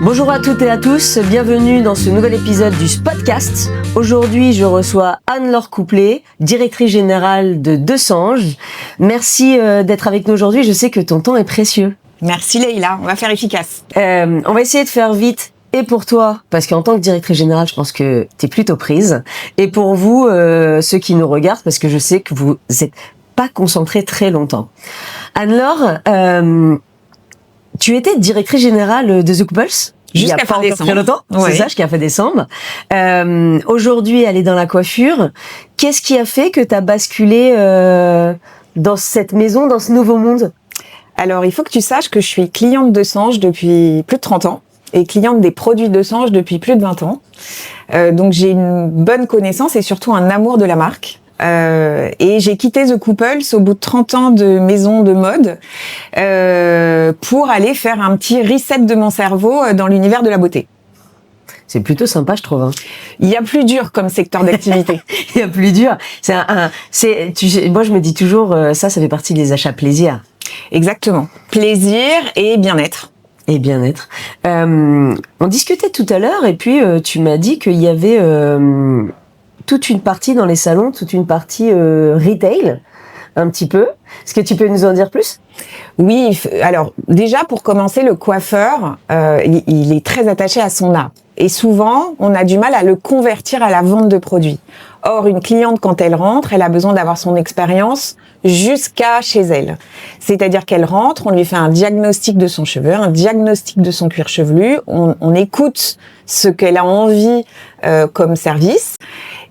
Bonjour à toutes et à tous, bienvenue dans ce nouvel épisode du Spotcast. Aujourd'hui, je reçois Anne-Laure Couplet, directrice générale de Desange. Merci d'être avec nous aujourd'hui, je sais que ton temps est précieux. Merci Leïla, on va faire efficace. On va essayer de faire vite. Et pour toi, parce qu'en tant que directrice générale, je pense que t'es plutôt prise. Et pour vous, ceux qui nous regardent, parce que je sais que vous n'êtes pas concentrés très longtemps. Anne-Laure, tu étais directrice générale de The Couples Jusqu'à fin décembre. Très longtemps, ouais. C'est ça, jusqu'à fin décembre. Aujourd'hui, elle est dans la coiffure. Qu'est-ce qui a fait que tu as basculé dans cette maison, dans ce nouveau monde ? Alors, il faut que tu saches que je suis cliente de Desange depuis plus de 30 ans et cliente des produits de Desange depuis plus de 20 ans. Donc, j'ai une bonne connaissance et surtout un amour de la marque. Et j'ai quitté The Couples au bout de 30 ans de maison de mode pour aller faire un petit reset de mon cerveau dans l'univers de la beauté. C'est plutôt sympa, je trouve. Hein. Il y a plus dur comme secteur d'activité. Il y a plus dur. Moi, je me dis toujours, ça fait partie des achats plaisir. Exactement. Plaisir et bien-être. Et bien-être. On discutait tout à l'heure et puis tu m'as dit qu'il y avait toute une partie dans les salons, toute une partie retail, un petit peu. Est-ce que tu peux nous en dire plus ? Oui, alors déjà pour commencer, le coiffeur, il est très attaché à son art. Et souvent, on a du mal à le convertir à la vente de produits. Or, une cliente, quand elle rentre, elle a besoin d'avoir son expérience jusqu'à chez elle. C'est-à-dire qu'elle rentre, on lui fait un diagnostic de son cheveu, un diagnostic de son cuir chevelu, on écoute ce qu'elle a envie comme service.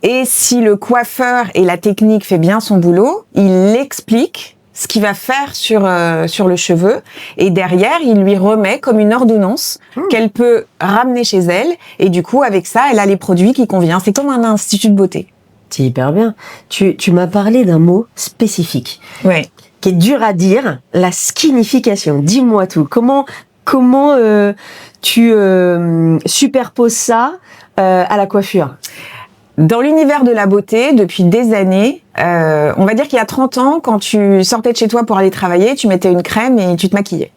Et si le coiffeur et la technique fait bien son boulot, il l'explique ce qu'il va faire sur le cheveu, et derrière il lui remet comme une ordonnance qu'elle peut ramener chez elle, et du coup avec ça elle a les produits qui conviennent. C'est comme un institut de beauté. C'est hyper bien. Tu m'as parlé d'un mot spécifique, Ouais. qui est dur à dire, la skinification. Dis-moi tout. Comment tu superposes ça à la coiffure ? Dans l'univers de la beauté, depuis des années, on va dire qu'il y a 30 ans, quand tu sortais de chez toi pour aller travailler, tu mettais une crème et tu te maquillais.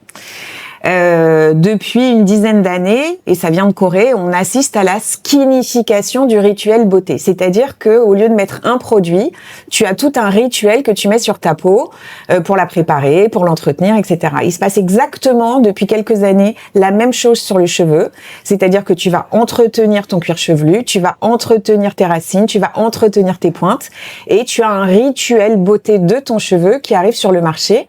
Depuis une dizaine d'années, et ça vient de Corée, on assiste à la skinification du rituel beauté. C'est-à-dire que au lieu de mettre un produit, tu as tout un rituel que tu mets sur ta peau pour la préparer, pour l'entretenir, etc. Il se passe exactement depuis quelques années la même chose sur le cheveu. C'est-à-dire que tu vas entretenir ton cuir chevelu, tu vas entretenir tes racines, tu vas entretenir tes pointes, et tu as un rituel beauté de ton cheveu qui arrive sur le marché.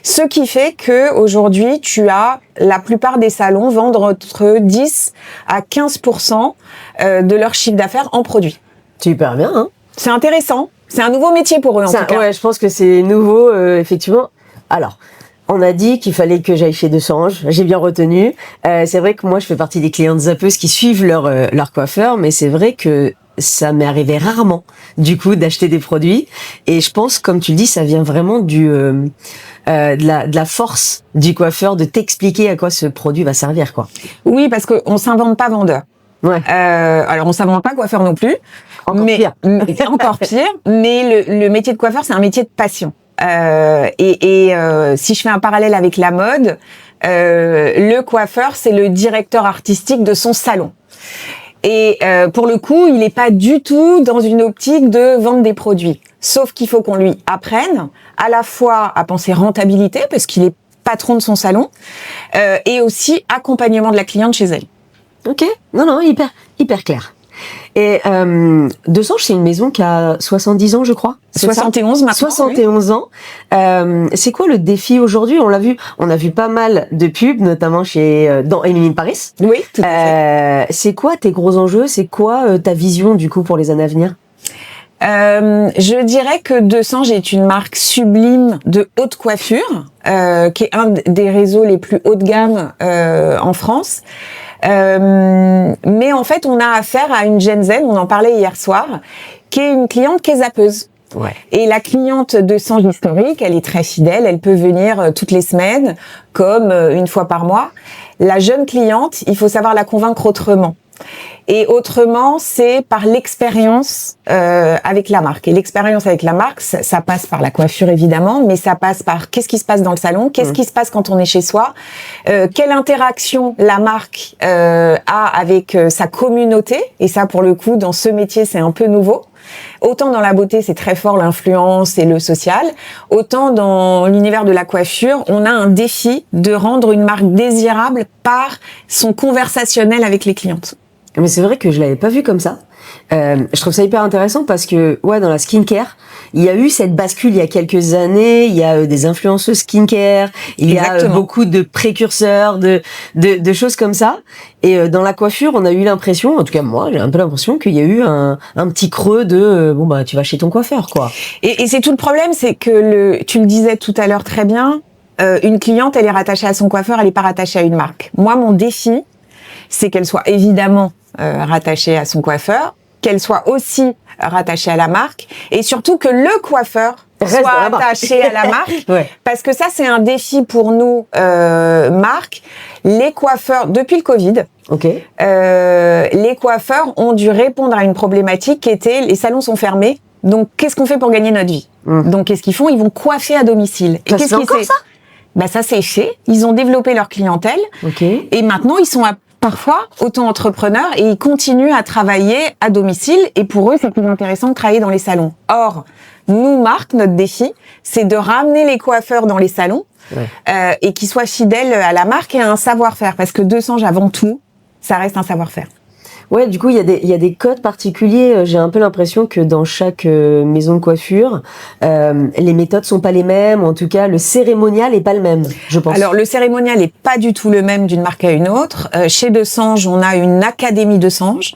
Ce qui fait que aujourd'hui, tu as la plupart des salons vendent entre 10 à 15% de leur chiffre d'affaires en produits. Super bien, hein ? C'est intéressant. C'est un nouveau métier pour eux, en tout cas. Ouais, je pense que c'est nouveau, effectivement. Alors, on a dit qu'il fallait que j'aille chez Desange. J'ai bien retenu. C'est vrai que moi, je fais partie des clientes zappeuses qui suivent leur coiffeur, mais c'est vrai que ça m'est arrivé rarement, du coup, d'acheter des produits. Et je pense, comme tu le dis, ça vient vraiment de la force du coiffeur de t'expliquer à quoi ce produit va servir, quoi. Oui, parce qu'on s'invente pas vendeur. Ouais. Alors, on s'invente pas coiffeur non plus. Encore pire. Encore pire. Mais le métier de coiffeur, c'est un métier de passion. Si je fais un parallèle avec la mode, le coiffeur, c'est le directeur artistique de son salon. Et pour le coup, il n'est pas du tout dans une optique de vendre des produits. Sauf qu'il faut qu'on lui apprenne à la fois à penser rentabilité, parce qu'il est patron de son salon, et aussi accompagnement de la cliente chez elle. Ok. Non, hyper clair. Et Desange, c'est une maison qui a 70 ans, je crois. 71 maintenant. 71 ans. C'est quoi le défi aujourd'hui ? On a vu pas mal de pubs, notamment dans Emily in Paris. Oui, tout à fait. C'est quoi tes gros enjeux ? C'est quoi ta vision du coup pour les années à venir ? Je dirais que Desange est une marque sublime de haute coiffure, qui est un des réseaux les plus haut de gamme en France. Mais en fait, on a affaire à une Gen Z, on en parlait hier soir, qui est une cliente qui est zappeuse. Ouais. Et la cliente de Desange historique, elle est très fidèle, elle peut venir toutes les semaines, comme une fois par mois. La jeune cliente, il faut savoir la convaincre autrement. Et autrement, c'est par l'expérience avec la marque. Et l'expérience avec la marque, ça passe par la coiffure évidemment, mais ça passe par qu'est-ce qui se passe dans le salon, qu'est-ce qui se passe quand on est chez soi, quelle interaction la marque a avec sa communauté. Et ça, pour le coup, dans ce métier, c'est un peu nouveau. Autant dans la beauté, c'est très fort l'influence et le social, autant dans l'univers de la coiffure, on a un défi de rendre une marque désirable par son conversationnel avec les clientes. Mais c'est vrai que je l'avais pas vu comme ça. Je trouve ça hyper intéressant parce que dans la skincare, il y a eu cette bascule il y a quelques années. Il y a des influenceuses skincare, il y a beaucoup de précurseurs, de choses comme ça. Et dans la coiffure, on a eu l'impression, en tout cas moi, j'ai un peu l'impression qu'il y a eu un petit creux de tu vas chez ton coiffeur, quoi. Et c'est tout le problème, c'est que tu le disais tout à l'heure très bien, une cliente, elle est rattachée à son coiffeur, elle est pas rattachée à une marque. Moi, mon défi, c'est qu'elle soit évidemment rattachée à son coiffeur, qu'elle soit aussi rattachée à la marque, et surtout que le coiffeur soit attaché à la marque, parce que ça c'est un défi pour nous marques. Les coiffeurs, depuis le Covid, les coiffeurs ont dû répondre à une problématique qui était les salons sont fermés, donc qu'est-ce qu'on fait pour gagner notre vie? Donc qu'est-ce qu'ils font? Ils vont coiffer à domicile. Et qu'est-ce qui c'est ça? Ça c'est fait. Ils ont développé leur clientèle et maintenant ils sont parfois auto-entrepreneurs et ils continuent à travailler à domicile et pour eux c'est plus intéressant de travailler dans les salons. Or, nous marques, notre défi, c'est de ramener les coiffeurs dans les salons et qu'ils soient fidèles à la marque et à un savoir-faire parce que Desange avant tout, ça reste un savoir-faire. Ouais, du coup, il y a des codes particuliers. J'ai un peu l'impression que dans chaque maison de coiffure, les méthodes sont pas les mêmes. En tout cas, le cérémonial est pas le même, je pense. Alors, le cérémonial est pas du tout le même d'une marque à une autre. Chez Desange, on a une académie Desange.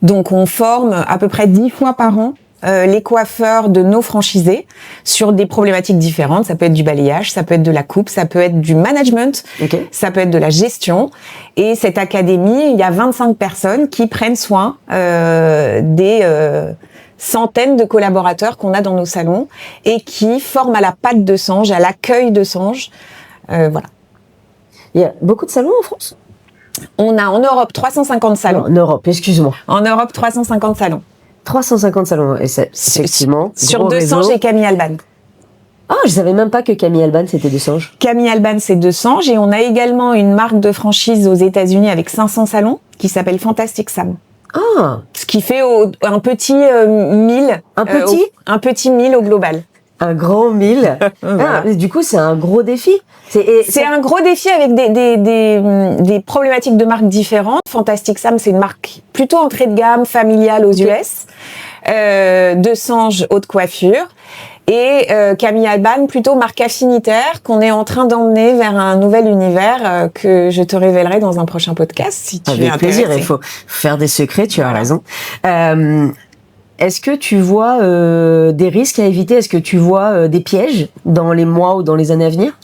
Donc, on forme à peu près 10 fois par an les coiffeurs de nos franchisés sur des problématiques différentes. Ça peut être du balayage, ça peut être de la coupe, ça peut être du management, ça peut être de la gestion. Et cette académie, il y a 25 personnes qui prennent soin des centaines de collaborateurs qu'on a dans nos salons et qui forment à la patte Desange, à l'accueil Desange. Voilà. Il y a beaucoup de salons en France ? On a en Europe 350 salons. En Europe, excuse-moi. En Europe, 350 salons. 350 salons, et c'est effectivement sur Desange et Camille Alban. Ah, je savais même pas que Camille Alban c'était Desange. Camille Alban c'est Desange et on a également une marque de franchise aux États-Unis avec 500 salons qui s'appelle Fantastic Sam. Ah, ce qui fait un petit 1000. Un petit 1000 au global. Un grand 1000. Du coup, c'est un gros défi. C'est un gros défi avec des problématiques de marques différentes. Fantastic Sam, c'est une marque plutôt entrée de gamme, familiale aux US. Desange, haute coiffure. Et Camille Alban, plutôt marque affinitaire, qu'on est en train d'emmener vers un nouvel univers que je te révélerai dans un prochain podcast, si tu es intéressé. Avec plaisir, il faut faire des secrets, tu as raison. Est-ce que tu vois des risques à éviter? Est-ce que tu vois des pièges dans les mois ou dans les années à venir?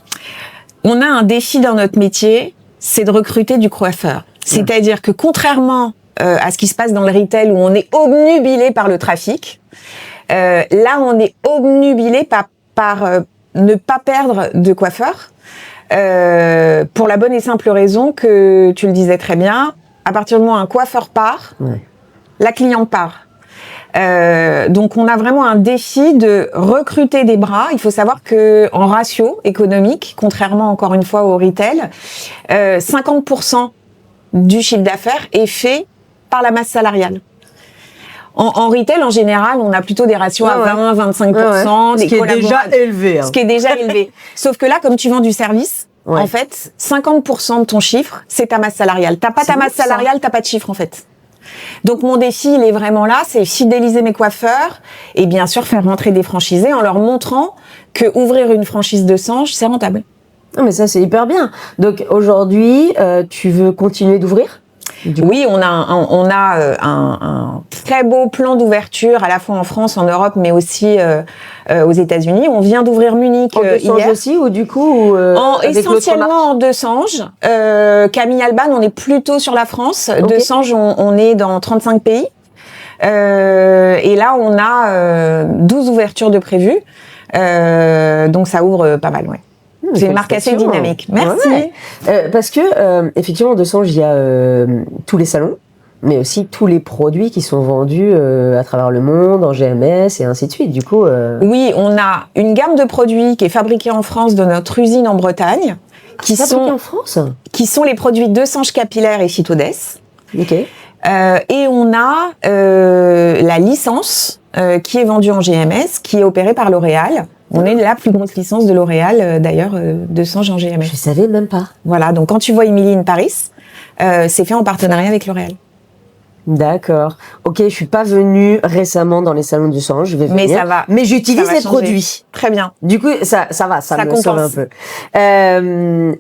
On a un défi dans notre métier, c'est de recruter du coiffeur. C'est-à-dire que contrairement à ce qui se passe dans le retail où on est obnubilé par le trafic, là on est obnubilé par ne pas perdre de coiffeur, pour la bonne et simple raison que, tu le disais très bien, à partir du moment où un coiffeur part, la cliente part. Donc on a vraiment un défi de recruter des bras. Il faut savoir que en ratio économique, contrairement encore une fois au retail, 50% du chiffre d'affaires est fait par la masse salariale. En retail, en général, on a plutôt des ratios à 20-25%. Ce qui est déjà élevé. Ce qui est déjà élevé. Sauf que là, comme tu vends du service, en fait, 50% de ton chiffre, c'est ta masse salariale. T'as pas ta masse salariale, t'as pas de chiffre en fait. Donc mon défi, il est vraiment là, c'est fidéliser mes coiffeurs et bien sûr faire rentrer des franchisés en leur montrant que ouvrir une franchise Desange, c'est rentable. Non mais ça c'est hyper bien. Donc aujourd'hui, tu veux continuer d'ouvrir ? Oui, on a un très beau plan d'ouverture à la fois en France, en Europe, mais aussi aux États-Unis. On vient d'ouvrir Munich hier. Aussi ou du coup essentiellement en Desange. Camille Alban, on est plutôt sur la France. Desange, on est dans 35 pays. Et là, on a 12 ouvertures de prévues. Donc ça ouvre pas mal, C'est une marque assez dynamique. Merci. Parce que effectivement, Desange, il y a tous les salons. mais aussi tous les produits qui sont vendus à travers le monde, en GMS et ainsi de suite. Du coup, Oui, on a une gamme de produits qui est fabriquée en France de notre usine en Bretagne, qui fabriqués sont en France. les produits de Sange Capillaire et Phytodes. Ok. Et on a la licence qui est vendue en GMS, qui est opérée par L'Oréal. On est la plus grosse licence de L'Oréal, d'ailleurs, de Sange en GMS. Je savais même pas. Voilà, donc quand tu vois Emily in Paris, c'est fait en partenariat avec L'Oréal. D'accord. Ok, je suis pas venue récemment dans les salons du sang, je vais venir. Mais ça va. Mais j'utilise Ça va les changer. produits. Très bien. Du coup, ça va, ça me compense. sauve un peu.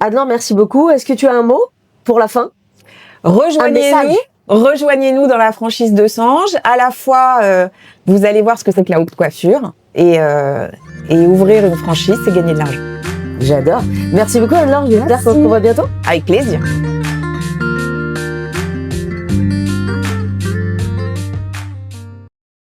Adeline, merci beaucoup. Est-ce que tu as un mot pour la fin? Rejoignez-nous. Rejoignez-nous dans la franchise de Sange. À la fois, vous allez voir ce que c'est que la haute coiffure et ouvrir une franchise, c'est gagner de l'argent. J'adore. Merci beaucoup, Adeline. J'espère qu'on se revoit bientôt. Avec plaisir.